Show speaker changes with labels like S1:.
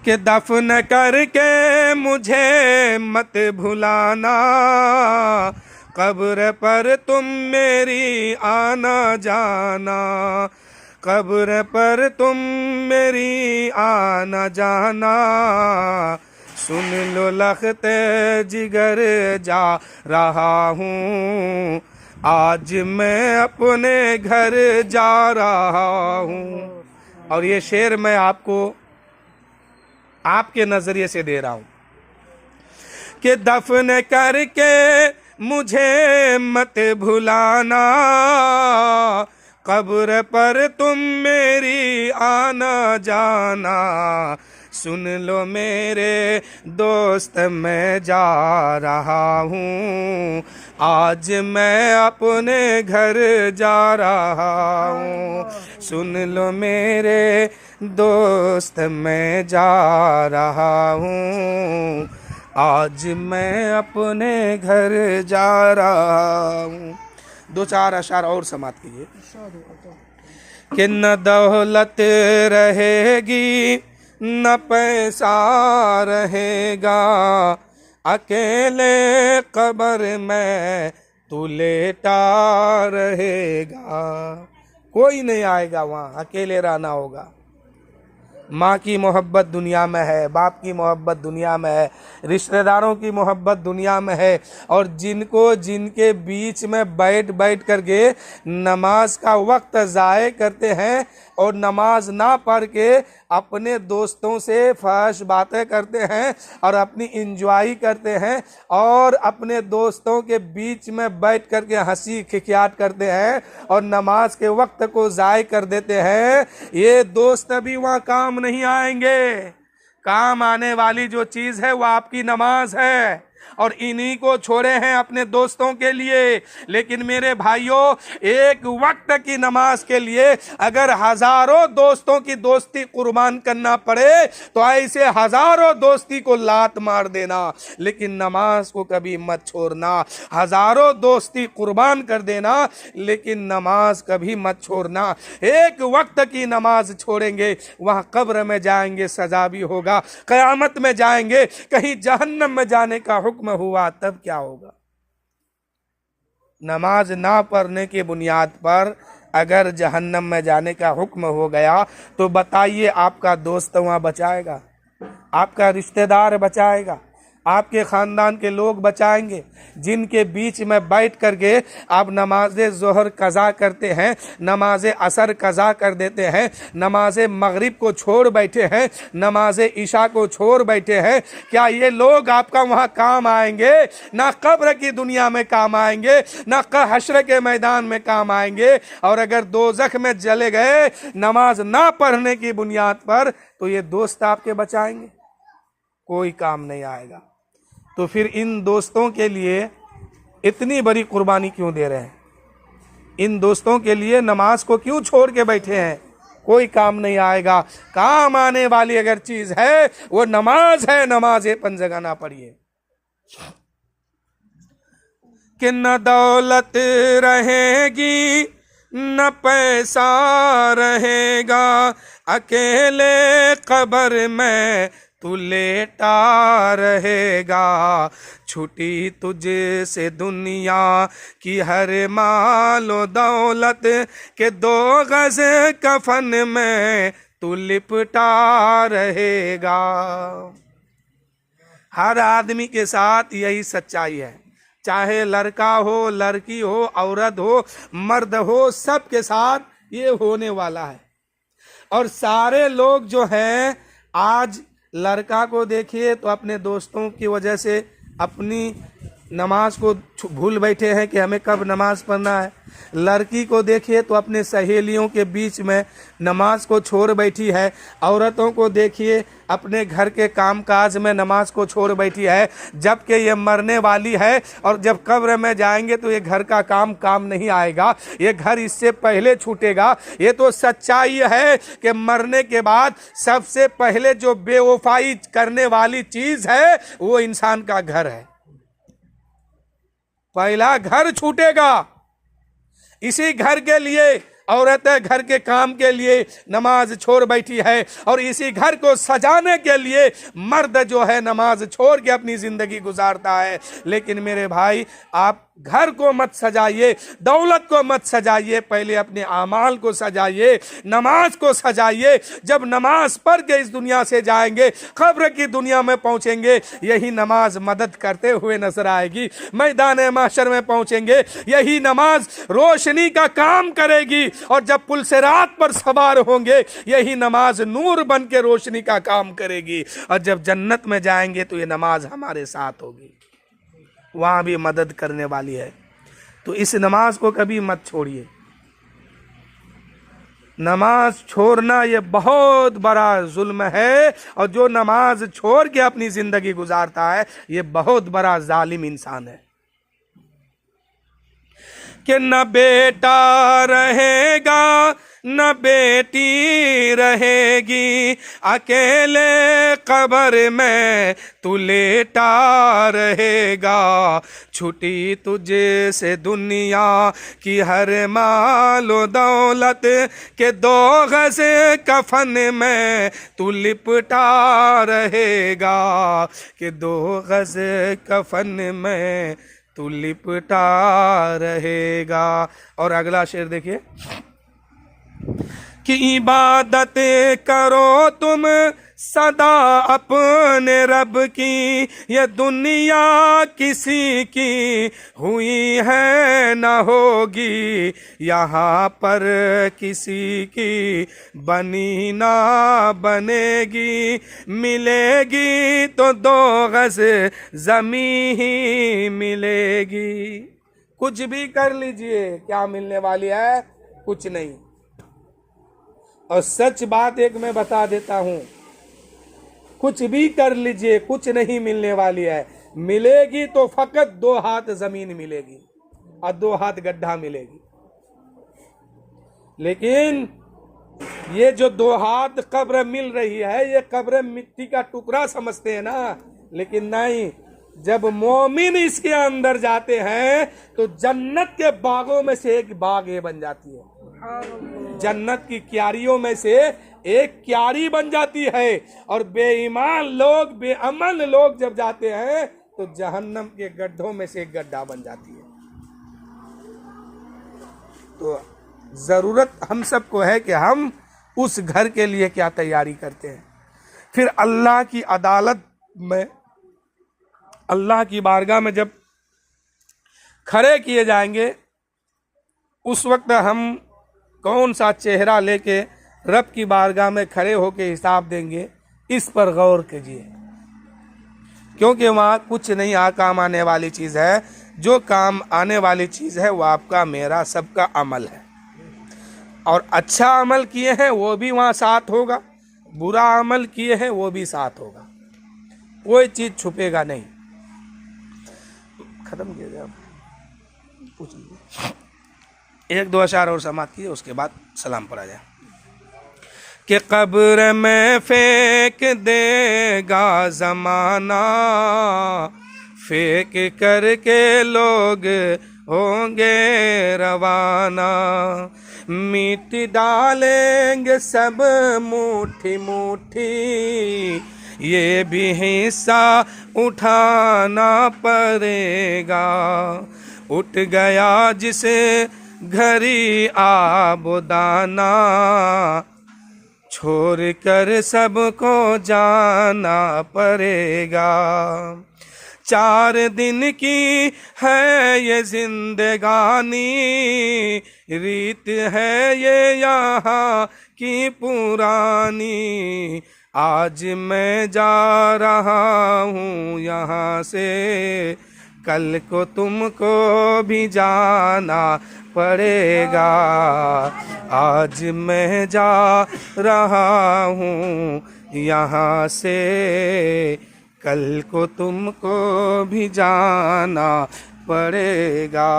S1: कि दफन करके मुझे मत भुलाना, कब्र पर तुम मेरी आना जाना, कब्र पर तुम मेरी आना जाना। सुन लो लखते जिगर जा रहा हूँ, आज मैं अपने घर जा रहा हूँ। और ये शेर मैं आपको आपके नजरिए से दे रहा हूं कि दफन करके मुझे मत भुलाना, कब्र पर तुम मेरी आना जाना। सुन लो मेरे दोस्त मैं जा रहा हूँ, आज मैं अपने घर जा रहा हूँ। सुन लो मेरे दोस्त मैं जा रहा हूँ, आज मैं अपने घर जा रहा हूँ। दो चार अशार और समाप्त कीजिए। कि न दौलत रहेगी न पैसा रहेगा, अकेले कब्र में तू लेटा रहेगा। कोई नहीं आएगा, वहाँ अकेले रहना होगा। माँ की मोहब्बत दुनिया में है, बाप की मोहब्बत दुनिया में है, रिश्तेदारों की मोहब्बत दुनिया में है। और जिनको जिनके बीच में बैठ बैठ करके नमाज का वक्त ज़ाय करते हैं और नमाज ना पढ़ के अपने दोस्तों से फहश बातें करते हैं और अपनी इंजॉय करते हैं और अपने दोस्तों के बीच में बैठ करके हंसी खिखियाट करते हैं और नमाज के वक्त को ज़ाय कर देते हैं, ये दोस्त भी वहाँ काम नहीं आएंगे। काम आने वाली जो चीज है वो आपकी नमाज है और इन्हीं को छोड़े हैं अपने दोस्तों के लिए। लेकिन मेरे भाइयों, एक वक्त की नमाज के लिए अगर हजारों दोस्तों की दोस्ती कुर्बान करना पड़े तो ऐसे हजारों दोस्ती को लात मार देना, लेकिन नमाज को कभी मत छोड़ना। हजारों दोस्ती कुर्बान कर देना लेकिन नमाज कभी मत छोड़ना। एक वक्त की नमाज छोड़ेंगे वहां कब्र में जाएंगे सजा भी होगा, कयामत में जाएंगे कहीं जहन्नम में जाने का हुक्म हुआ तब क्या होगा। नमाज ना पढ़ने की बुनियाद पर अगर जहन्नम में जाने का हुक्म हो गया तो बताइए आपका दोस्त वहां बचाएगा, आपका रिश्तेदार बचाएगा, आपके खानदान के लोग बचाएंगे जिनके बीच में बैठ करके आप नमाज जोहर कज़ा करते हैं, नमाज असर कज़ा कर देते हैं, नमाज मगरिब को छोड़ बैठे हैं, नमाज ईशा को छोड़ बैठे हैं। क्या ये लोग आपका वहाँ काम आएंगे? ना कब्र की दुनिया में काम आएंगे, ना हश्र के मैदान में काम आएंगे। और अगर दोज़ख में जले गए नमाज ना पढ़ने की बुनियाद पर तो ये दोस्त आपके बचाएंगे? कोई काम नहीं आएगा। तो फिर इन दोस्तों के लिए इतनी बड़ी कुर्बानी क्यों दे रहे हैं? इन दोस्तों के लिए नमाज को क्यों छोड़ के बैठे हैं? कोई काम नहीं आएगा। काम आने वाली अगर चीज है वो नमाज है। नमाज पंजगा ना पढ़िए कि न दौलत रहेगी न पैसा रहेगा, अकेले कब्र में तू लेटा रहेगा। छुटी तुझे से दुनिया की हर मालो दौलत के दो गज कफन में तू लिपटा रहेगा। हर आदमी के साथ यही सच्चाई है, चाहे लड़का हो, लड़की हो, औरत हो, मर्द हो, सबके साथ ये होने वाला है। और सारे लोग जो हैं, आज लड़का को देखिए तो अपने दोस्तों की वजह से अपनी नमाज को भूल बैठे हैं कि हमें कब नमाज पढ़ना है। लड़की को देखिए तो अपने सहेलियों के बीच में नमाज को छोड़ बैठी है। औरतों को देखिए अपने घर के कामकाज में नमाज को छोड़ बैठी है, जबकि ये मरने वाली है और जब कब्र में जाएंगे तो ये घर का काम नहीं आएगा, ये घर इससे पहले छूटेगा। ये तो सच्चाई है कि मरने के बाद सबसे पहले जो बेवफाई करने वाली चीज है वो इंसान का घर है। पहला घर छूटेगा। इसी घर के लिए औरतें घर के काम के लिए नमाज छोड़ बैठी है, और इसी घर को सजाने के लिए मर्द जो है नमाज छोड़ के अपनी जिंदगी गुजारता है। लेकिन मेरे भाई, आप घर को मत सजाइए, दौलत को मत सजाइए, पहले अपने आमाल को सजाइए, नमाज को सजाइए। जब नमाज पढ़ के इस दुनिया से जाएंगे, कब्र की दुनिया में पहुंचेंगे, यही नमाज मदद करते हुए नजर आएगी। मैदान महशर में पहुंचेंगे, यही नमाज रोशनी का काम करेगी, और जब पुल से रात पर सवार होंगे, यही नमाज नूर बन के रोशनी का काम करेगी। और जब जन्नत में जाएंगे तो ये नमाज हमारे साथ होगी, वहां भी मदद करने वाली है। तो इस नमाज को कभी मत छोड़िए। नमाज छोड़ना ये बहुत बड़ा जुल्म है, और जो नमाज छोड़ के अपनी जिंदगी गुजारता है ये बहुत बड़ा जालिम इंसान है। कि न बेटा रहेगा न बेटी रहेगी, अकेले कब्र में तू लेटा रहेगा। छुटी तुझे से दुनिया की हर मालो दौलत, के 2 गज कफन में तू लिपटा रहेगा। के 2 गज कफन में तू लिपटा रहेगा। और अगला शेर देखिए कि इबादत करो तुम सदा अपने रब की, ये दुनिया किसी की हुई है न होगी, यहाँ पर किसी की बनी ना बनेगी। मिलेगी तो 2 गज जमीन ही मिलेगी। कुछ भी कर लीजिए, क्या मिलने वाली है? कुछ नहीं। और सच बात एक मैं बता देता हूं, कुछ भी कर लीजिए, कुछ नहीं मिलने वाली है। मिलेगी तो फकत 2 हाथ जमीन मिलेगी और 2 हाथ गड्ढा मिलेगी। लेकिन ये जो 2 हाथ कब्र मिल रही है, ये कब्र मिट्टी का टुकड़ा समझते हैं ना। लेकिन नहीं, जब मोमिन इसके अंदर जाते हैं तो जन्नत के बागों में से एक बाग ये बन जाती है। जन्नत की क्यारियों में से एक क्यारी बन जाती है। और बेईमान लोग, बेअमल लोग जब जाते हैं तो जहन्नम के गड्ढों में से एक गड्ढा बन जाती है। तो जरूरत हम सबको है कि हम उस घर के लिए क्या तैयारी करते हैं। फिर अल्लाह की अदालत में, अल्लाह की बारगाह में जब खड़े किए जाएंगे, उस वक्त हम कौन सा चेहरा लेके रब की बारगाह में खड़े होके हिसाब देंगे, इस पर गौर कीजिए। क्योंकि वहाँ कुछ नहीं काम आने वाली चीज़ है। जो काम आने वाली चीज़ है वो आपका, मेरा, सबका अमल है। और अच्छा अमल किए हैं वो भी वहाँ साथ होगा, बुरा अमल किए हैं वो भी साथ होगा, कोई चीज़ छुपेगा नहीं। खत्म किया जाए, पूछ लीजिए। 1-2 अशार और समात किए, उसके बाद सलाम पढ़ा जाए। कि कब्र में फेंक देगा ज़माना, फेंक करके लोग होंगे रवाना। मिट डालेंगे सब मुट्ठी मुट्ठी, ये भी हिस्सा उठाना पड़ेगा। उठ गया जिसे घरी आबोदाना, छोड़ कर सबको जाना पड़ेगा। 4 दिन की है ये जिंदगानी, रीत है ये यहाँ की पुरानी। आज मैं जा रहा हूँ यहाँ से, कल को तुमको भी जाना पड़ेगा। आज मैं जा रहा हूँ यहाँ से, कल को तुमको भी जाना पड़ेगा।